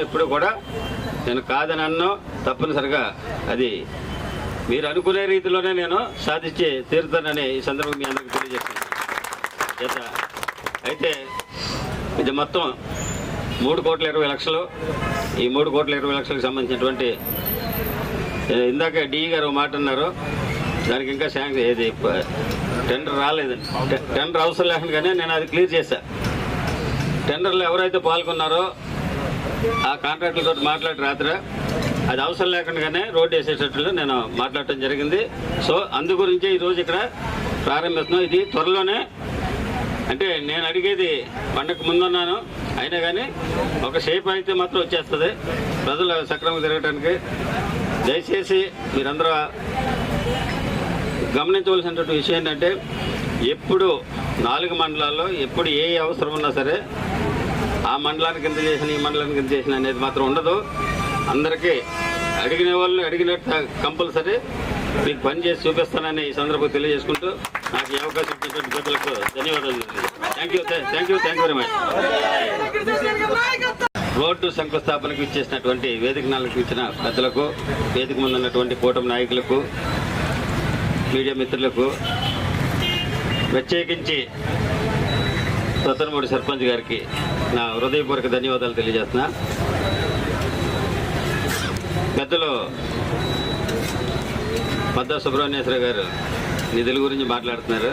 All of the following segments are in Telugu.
ఇప్పుడు కూడా నేను కాదని అన్నో తప్పనిసరిగా అది మీరు అనుకునే రీతిలోనే నేను సాధించి తీరుతానని ఈ సందర్భంగా మీ అందరికీ తెలియజేస్తాను. అయితే ఇది మొత్తం 3,20,00,000. ఈ 3,20,00,000కి సంబంధించినటువంటి ఇందాక డిఈ గారు మాట అన్నారు, దానికి ఇంకా శాంక్షన్ ఏది టెండర్ రాలేదండి. టెండర్ అవసరం లేకుండానే నేను అది క్లియర్ చేశాను. టెండర్లో ఎవరైతే పాల్గొన్నారో ఆ కాంట్రాక్టులతో మాట్లాడి రాత్రి అది అవసరం లేకుండానే రోడ్డు వేసేటట్లు నేను మాట్లాడటం జరిగింది. సో అందు గురించి ఈరోజు ఇక్కడ ప్రారంభిస్తున్నాం. ఇది త్వరలోనే, అంటే నేను అడిగేది పండగకు ముందున్నాను, అయినా కానీ ఒక షేప్ అయితే మాత్రం వచ్చేస్తుంది ప్రజలు సక్రమంగా తిరగటానికి. దయచేసి మీరందరూ గమనించవలసినటువంటి విషయం ఏంటంటే, ఎప్పుడు 4 మండలాల్లో ఎప్పుడు ఏ అవసరం ఉన్నా సరే ఆ మండలానికి ఎంత చేసిన ఈ మండలానికి ఎంత చేసిన అనేది మాత్రం ఉండదు. అందరికీ అడిగిన వాళ్ళు అడిగినట్టు కంపల్సరీ మీకు పని చేసి చూపిస్తానని ఈ సందర్భంగా తెలియజేసుకుంటూ నాకు ఈ అవకాశం ఇచ్చినటువంటి పెద్దలకు ధన్యవాదాలు. Thank you very much. Road శంకుస్థాపనకు ఇచ్చేసినటువంటి వేదిక నాలుగు ఇచ్చిన పెద్దలకు, వేదిక ముందు ఉన్నటువంటి కూటమి నాయకులకు, మీడియా మిత్రులకు, ప్రత్యేకించి సత్తనమూడి సర్పంచ్ గారికి నా హృదయపూర్వక ధన్యవాదాలు తెలియజేస్తున్నా. పెద్దలు పద్దా సుబ్రహ్మణ్యేశ్వర గారు నిధుల గురించి మాట్లాడుతున్నారు.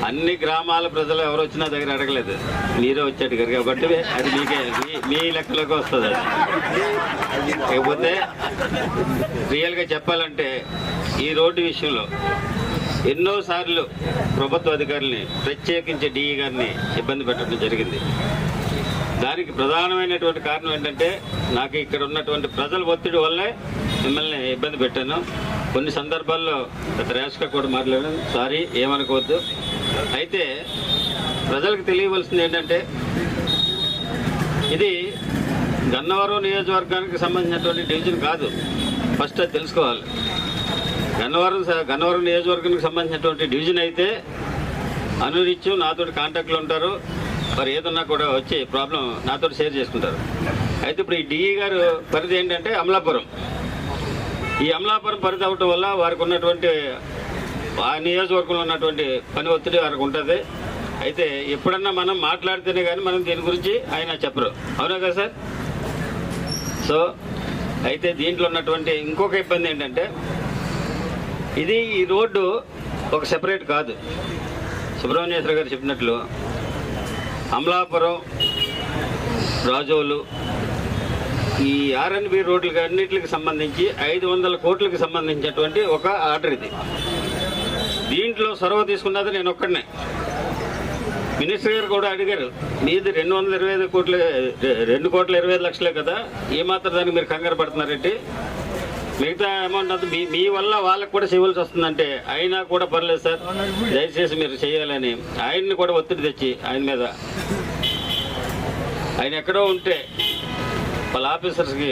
అన్ని గ్రామాల ప్రజలు ఎవరు వచ్చినా దగ్గర అడగలేదు, మీరే వచ్చాడు గారు కాబట్టి అది మీకే మీ లెక్కలోకి వస్తుంది. అది కాకపోతే రియల్గా చెప్పాలంటే ఈ రోడ్డు విషయంలో ఎన్నోసార్లు ప్రభుత్వ అధికారులని, ప్రత్యేకించి డిఈ గారిని ఇబ్బంది పెట్టడం జరిగింది. దానికి ప్రధానమైనటువంటి కారణం ఏంటంటే, నాకు ఇక్కడ ఉన్నటువంటి ప్రజల ఒత్తిడి వల్లే మిమ్మల్ని ఇబ్బంది పెట్టాను. కొన్ని సందర్భాల్లో గత ర్యాష్గా కూడా మాట్లాడాను, సారీ ఏమనుకోవద్దు. అయితే ప్రజలకు తెలియవలసింది ఏంటంటే, ఇది గన్నవరం నియోజకవర్గానికి సంబంధించినటువంటి డివిజన్ కాదు. ఫస్ట్ అది తెలుసుకోవాలి. గన్నవరం నియోజకవర్గానికి సంబంధించినటువంటి డివిజన్ అయితే అనునిత్యం నాతో కాంటాక్ట్లో ఉంటారు. మరి ఏదన్నా కూడా వచ్చి ప్రాబ్లం నాతో షేర్ చేసుకుంటారు. అయితే ఇప్పుడు ఈ డిఈ గారు పరిధి ఏంటంటే అమలాపురం. ఈ అమలాపురం పరిధి అవటం వల్ల వారికి ఉన్నటువంటి ఆ నియోజకవర్గంలో ఉన్నటువంటి పని ఒత్తిడి వారికి ఉంటుంది. అయితే ఎప్పుడన్నా మనం మాట్లాడితేనే కానీ మనం దీని గురించి ఆయన చెప్పరు, అవునా కదా సార్? సో అయితే దీంట్లో ఉన్నటువంటి ఇంకొక ఇబ్బంది ఏంటంటే, ఇది ఈ రోడ్డు ఒక సెపరేట్ కాదు. సుబ్రహ్మణ్యేశ్వర గారు చెప్పినట్లు అమలాపురం, రాజోలు, ఈ ఆర్ఎన్బి రోడ్లకి అన్నింటికి సంబంధించి 500 కోట్లకి సంబంధించినటువంటి ఒక ఆర్డర్ ఇది. దీంట్లో సొరవ తీసుకున్నది నేను ఒక్కడనే. మినిస్టర్ గారు కూడా అడిగారు, మీది 225 కోట్లు, 2,25,00,000 కదా, ఏమాత్రం దానికి మీరు కంగారు పడుతున్నారంటే, మిగతా అమౌంట్ అంతా మీ వల్ల వాళ్ళకు కూడా చేయవలసి వస్తుందంటే, అయినా కూడా పర్లేదు సార్, దయచేసి మీరు చేయాలని ఆయన్ని కూడా ఒత్తిడి తెచ్చి ఆయన మీద, ఆయన ఎక్కడో ఉంటే వాళ్ళ ఆఫీసర్స్కి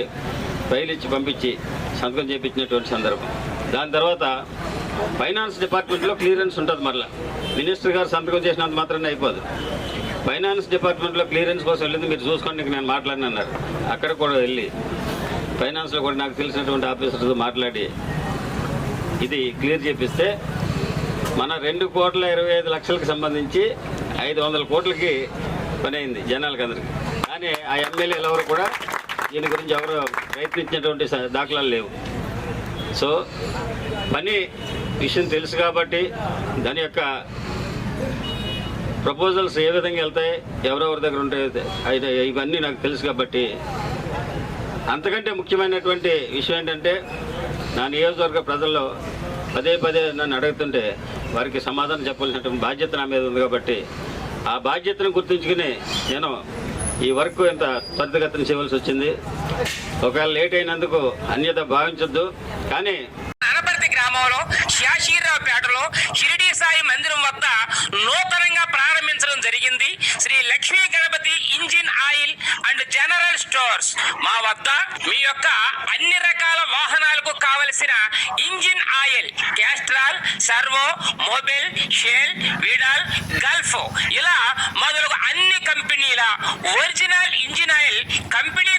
ఫైల్ ఇచ్చి పంపించి సంతకం చేయించినటువంటి సందర్భం. దాని తర్వాత ఫైనాన్స్ డిపార్ట్మెంట్లో క్లియరెన్స్ ఉంటుంది. మరలా మినిస్టర్ గారు సంతకం చేసినంత మాత్రమే అయిపోదు. ఫైనాన్స్ డిపార్ట్మెంట్లో క్లియరెన్స్ కోసం వెళ్ళింది, మీరు చూసుకోండి నేను మాట్లాడినన్నారు. అక్కడ కూడా వెళ్ళి ఫైనాన్స్లో కూడా నాకు తెలిసినటువంటి ఆఫీసర్తో మాట్లాడి ఇది క్లియర్ చేపిస్తే మన 2,25,00,000కి సంబంధించి 500 కోట్లకి పని అయింది జనాలకి అందరికీ. కానీ ఆ ఎమ్మెల్యేలు ఎవరు కూడా దీని గురించి ఎవరు ప్రయత్నించినటువంటి దాఖలాలు లేవు. సో పని విషయం తెలుసు కాబట్టి దాని యొక్క ప్రపోజల్స్ ఏ విధంగా వెళ్తాయి, ఎవరెవరి దగ్గర ఉంటాయి, ఇవన్నీ నాకు తెలుసు కాబట్టి. అంతకంటే ముఖ్యమైనటువంటి విషయం ఏంటంటే, నా నియోజకవర్గ ప్రజల్లో పదే నన్ను అడుగుతుంటే వారికి సమాధానం చెప్పాల్సినటువంటి బాధ్యత నా మీద ఉంది కాబట్టి ఆ బాధ్యతను గుర్తుంచుకుని నేను ఈ వర్క్ ఇంత త్వరితగతిన చేయవలసి వచ్చింది. ఒకవేళ లేట్ అయినందుకు అన్యత భావించొద్దు. కానీ గ్రామంలో శాషీరావుపేటలో షిరిడి సాయి మందిరం వద్ద నూతనంగా ప్రారంభించడం జరిగింది Shri Lakshmi Ganapathi engine oil and general stores. మా వద్ద మీ యొక్క అన్ని రకాల వాహనాలకు కావలసిన engine oil, Castrol, Servo, Mobil, Shell, Veedol, Gulf ఇలా మొదలగు అన్ని కంపెనీల ఒరిజినల్ ఇంజిన్ ఆయిల్ కంపెనీ